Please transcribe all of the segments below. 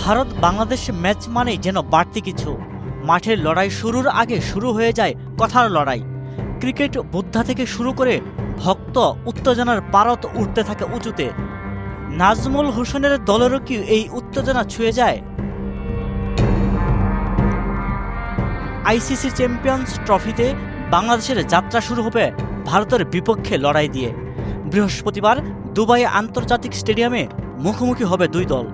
Bharat Bangladesh match মানেই যেন বাড়তি কিছু। মাঠের লড়াই শুরুর আগে শুরু হয়ে যায় কথার লড়াই। ক্রিকেট বোদ্ধা থেকে শুরু করে ভক্ত উত্তেজনার পারদ উঠতে থাকে উঁচুতে। নাজমুল হোসেনের দলেরও কি এই উত্তেজনা ছুঁয়ে যায়? আইসিসি চ্যাম্পিয়ন্স ট্রফিতে বাংলাদেশের যাত্রা শুরু হবে ভারতের বিপক্ষে লড়াই দিয়ে। বৃহস্পতিবার দুবাই আন্তর্জাতিক স্টেডিয়ামে মুখোমুখি হবে দুই দল।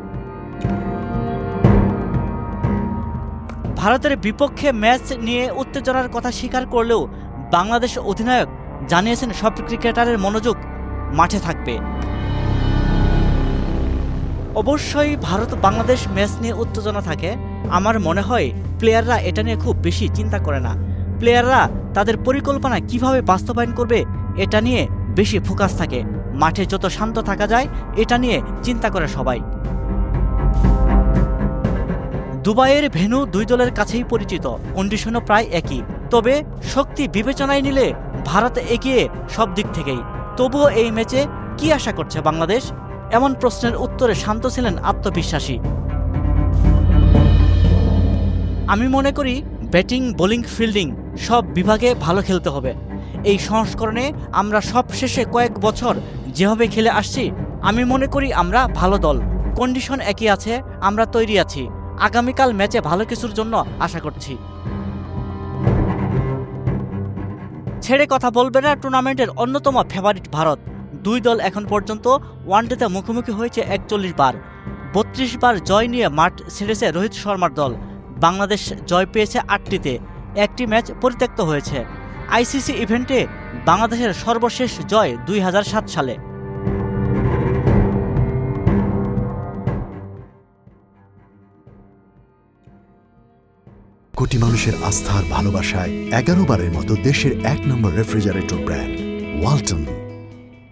ভারতের বিপক্ষে ম্যাচ নিয়ে উত্তেজনার কথা স্বীকার করলেও বাংলাদেশ অধিনায়ক জানিয়েছেন সব ক্রিকেটারের মনোযোগ মাঠে থাকবে। অবশ্যই ভারত বাংলাদেশ ম্যাচ নিয়ে উত্তেজনা থাকে। আমার মনে হয় প্লেয়াররা এটা নিয়ে খুব বেশি চিন্তা করে না। প্লেয়াররা তাদের পরিকল্পনা কিভাবে বাস্তবায়ন করবে এটা নিয়ে বেশি ফোকাস থাকে। মাঠে যত শান্ত থাকা যায় এটা নিয়ে চিন্তা করে সবাই। দুবাইয়ের ভেন্যু দুই দলের কাছেই পরিচিত, কন্ডিশনও প্রায় একই। তবে শক্তি বিবেচনায় নিলে ভারত এগিয়ে সব দিক থেকেই। তবুও এই ম্যাচে কি আশা করছে বাংলাদেশ? এমন প্রশ্নের উত্তরে শান্ত ছিলেন আত্মবিশ্বাসী। আমি মনে করি ব্যাটিং, বোলিং, ফিল্ডিং সব বিভাগে ভালো খেলতে হবে। এই সংস্করণে আমরা সব শেষে কয়েক বছর যেভাবে খেলে আসছি, আমি মনে করি আমরা ভালো দল। কন্ডিশন একই আছে, আমরা তৈরি আছি। আগামীকাল ম্যাচে ভালো কিছুর জন্য আশা করছি। ছেড়ে কথা বলবে না টুর্নামেন্টের অন্যতম ফেভারিট ভারত। দুই দল এখন পর্যন্ত ওয়ানডেতে মুখোমুখি হয়েছে 41 বার। 32 বার জয় নিয়ে মাঠ ছেড়েছে রোহিত শর্মার দল। বাংলাদেশ জয় পেয়েছে 8টিতে, একটি ম্যাচ পরিত্যক্ত হয়েছে। আইসিসি ইভেন্টে বাংলাদেশের সর্বশেষ জয় 2007 সালে। কোটি মানুষের আস্থার ভালোবাসায় 11 বারের মতো দেশের 1 নম্বর রেফ্রিজারেটর ব্র্যান্ড ওয়ালটন।